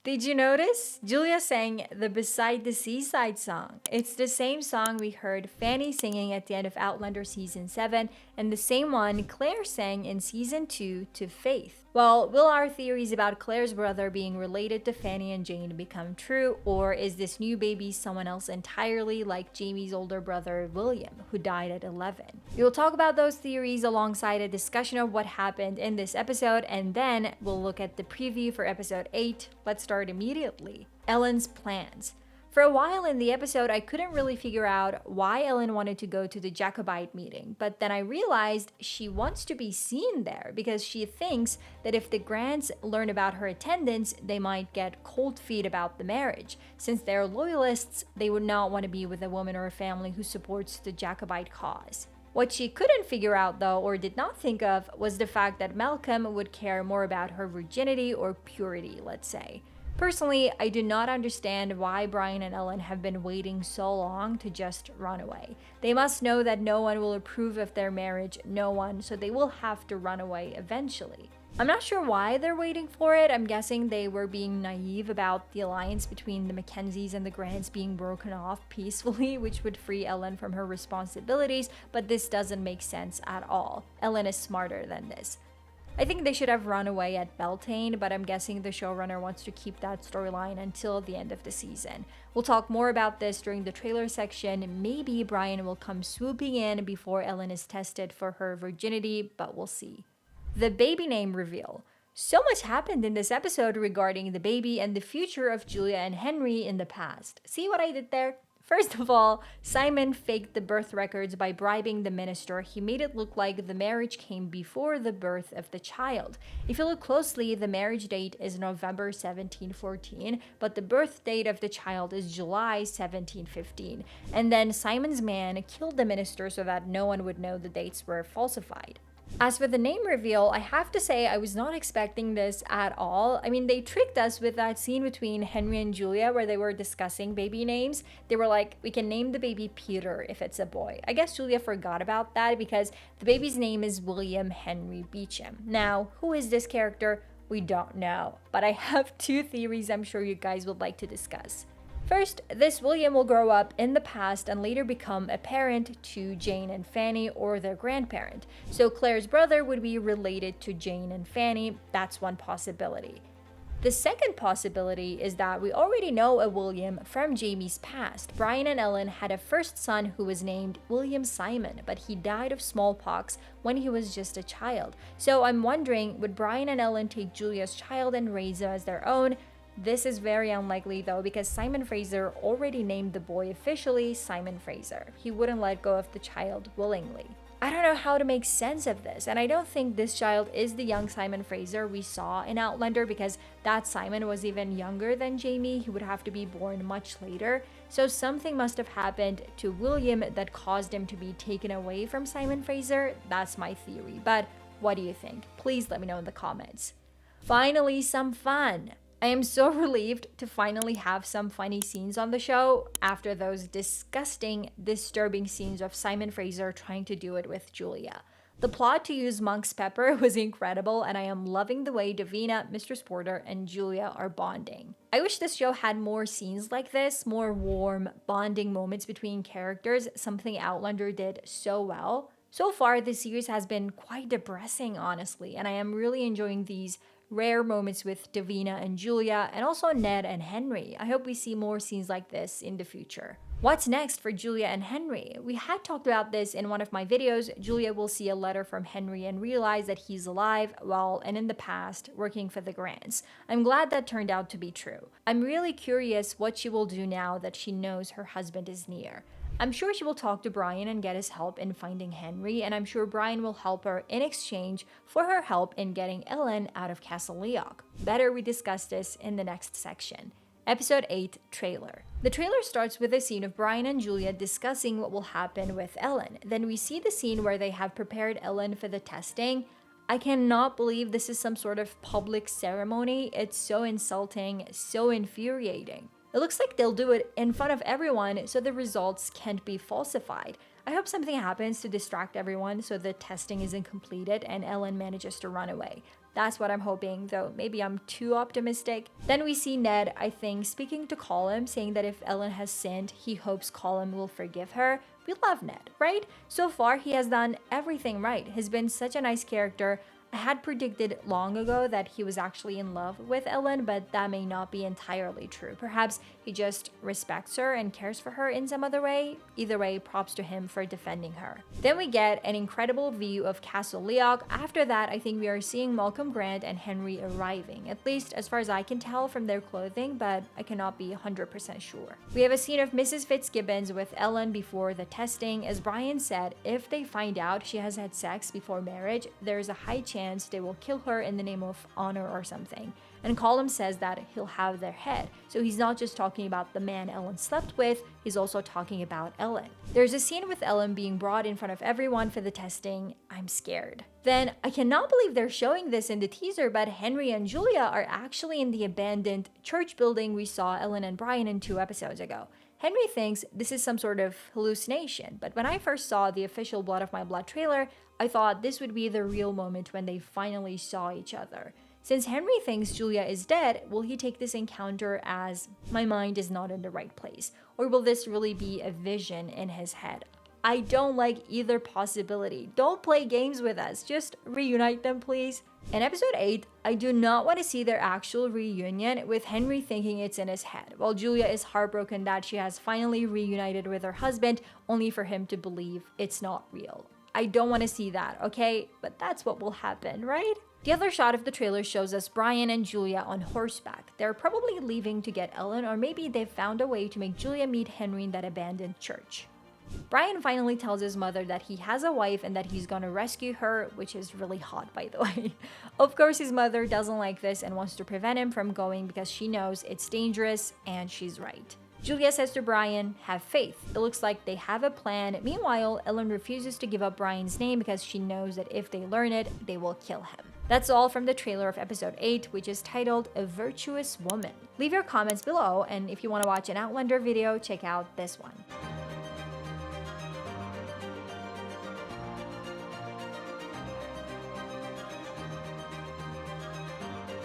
Did you notice? Julia sang the Beside the Seaside song. It's the same song we heard Fanny singing at the end of Outlander Season 7, and the same one Claire sang in Season 2 to Faith. Well, will our theories about Claire's brother being related to Fanny and Jane become true, or is this new baby someone else entirely like Jamie's older brother William, who died at 11? We will talk about those theories alongside a discussion of what happened in this episode, and then we'll look at the preview for episode 8. Let's start immediately. Ellen's plans. For a while in the episode, I couldn't really figure out why Ellen wanted to go to the Jacobite meeting, but then I realized she wants to be seen there because she thinks that if the Grants learn about her attendance, they might get cold feet about the marriage. Since they're loyalists, they would not want to be with a woman or a family who supports the Jacobite cause. What she couldn't figure out, though, or did not think of, was the fact that Malcolm would care more about her virginity or purity, let's say. Personally, I do not understand why Brian and Ellen have been waiting so long to just run away. They must know that no one will approve of their marriage, no one, so they will have to run away eventually. I'm not sure why they're waiting for it. I'm guessing they were being naive about the alliance between the Mackenzies and the Grants being broken off peacefully, which would free Ellen from her responsibilities, but this doesn't make sense at all. Ellen is smarter than this. I think they should have run away at Beltane, but I'm guessing the showrunner wants to keep that storyline until the end of the season. We'll talk more about this during the trailer section. Maybe Brian will come swooping in before Ellen is tested for her virginity, but we'll see. The baby name reveal. So much happened in this episode regarding the baby and the future of Julia and Henry in the past. See what I did there? First of all, Simon faked the birth records by bribing the minister. He made it look like the marriage came before the birth of the child. If you look closely, the marriage date is November 1714, but the birth date of the child is July 1715. And then Simon's man killed the minister so that no one would know the dates were falsified. As for the name reveal, I have to say I was not expecting this at all. I mean, they tricked us with that scene between Henry and Julia where they were discussing baby names. They were like, we can name the baby Peter if it's a boy. I guess Julia forgot about that because the baby's name is William Henry Beecham. Now, who is this character? We don't know. But I have two theories I'm sure you guys would like to discuss. First, this William will grow up in the past and later become a parent to Jane and Fanny or their grandparent. So Claire's brother would be related to Jane and Fanny. That's one possibility. The second possibility is that we already know a William from Jamie's past. Brian and Ellen had a first son who was named William Simon, but he died of smallpox when he was just a child. So I'm wondering, would Brian and Ellen take Julia's child and raise him as their own? This is very unlikely though because Simon Fraser already named the boy officially Simon Fraser. He wouldn't let go of the child willingly. I don't know how to make sense of this, and I don't think this child is the young Simon Fraser we saw in Outlander because that Simon was even younger than Jamie. He would have to be born much later. So something must have happened to William that caused him to be taken away from Simon Fraser. That's my theory, but what do you think? Please let me know in the comments. Finally, some fun. I am so relieved to finally have some funny scenes on the show after those disgusting, disturbing scenes of Simon Fraser trying to do it with Julia. The plot to use Monk's pepper was incredible, and I am loving the way Davina, Mistress Porter, and Julia are bonding. I wish this show had more scenes like this, more warm, bonding moments between characters, something Outlander did so well. So far, this series has been quite depressing, honestly, and I am really enjoying these rare moments with Davina and Julia, and also Ned and Henry. I hope we see more scenes like this in the future. What's next for Julia and Henry? We had talked about this in one of my videos. Julia will see a letter from Henry and realize that he's alive, well, and in the past, working for the Grants. I'm glad that turned out to be true. I'm really curious what she will do now that she knows her husband is near. I'm sure she will talk to Brian and get his help in finding Henry, and I'm sure Brian will help her in exchange for her help in getting Ellen out of Castle Leoch. Better we discuss this in the next section. Episode 8 Trailer. The trailer starts with a scene of Brian and Julia discussing what will happen with Ellen. Then we see the scene where they have prepared Ellen for the testing. I cannot believe this is some sort of public ceremony. It's so insulting, so infuriating. It looks like they'll do it in front of everyone so the results can't be falsified. I hope something happens to distract everyone so the testing isn't completed and Ellen manages to run away. That's what I'm hoping, though maybe I'm too optimistic. Then we see Ned, I think, speaking to Colum, saying that if Ellen has sinned, he hopes Colum will forgive her. We love Ned, right? So far, he has done everything right. He's been such a nice character. I had predicted long ago that he was actually in love with Ellen, but that may not be entirely true. Perhaps he just respects her and cares for her in some other way. Either way, props to him for defending her. Then we get an incredible view of Castle Leoch. After that, I think we are seeing Malcolm Grant and Henry arriving, at least as far as I can tell from their clothing, but I cannot be 100% sure. We have a scene of Mrs. Fitzgibbons with Ellen before the testing. As Brian said, if they find out she has had sex before marriage, there's a high chance they will kill her in the name of honor or something. And Colum says that he'll have their head. So he's not just talking about the man Ellen slept with, he's also talking about Ellen. There's a scene with Ellen being brought in front of everyone for the testing. I'm scared. Then, I cannot believe they're showing this in the teaser, but Henry and Julia are actually in the abandoned church building we saw Ellen and Brian in 2 episodes ago. Henry thinks this is some sort of hallucination, but when I first saw the official Blood of My Blood trailer, I thought this would be the real moment when they finally saw each other. Since Henry thinks Julia is dead, will he take this encounter as my mind is not in the right place? Or will this really be a vision in his head? I don't like either possibility. Don't play games with us. Just reunite them, please. In episode 8, I do not want to see their actual reunion with Henry thinking it's in his head, while Julia is heartbroken that she has finally reunited with her husband, only for him to believe it's not real. I don't want to see that, okay? But that's what will happen, right? The other shot of the trailer shows us Brian and Julia on horseback. They're probably leaving to get Ellen, or maybe they've found a way to make Julia meet Henry in that abandoned church. Brian finally tells his mother that he has a wife and that he's gonna rescue her, which is really hot, by the way. Of course, his mother doesn't like this and wants to prevent him from going because she knows it's dangerous, and she's right. Julia says to Brian, have faith. It looks like they have a plan. Meanwhile, Ellen refuses to give up Brian's name because she knows that if they learn it, they will kill him. That's all from the trailer of episode 8, which is titled A Virtuous Woman. Leave your comments below, and if you want to watch an Outlander video, check out this one.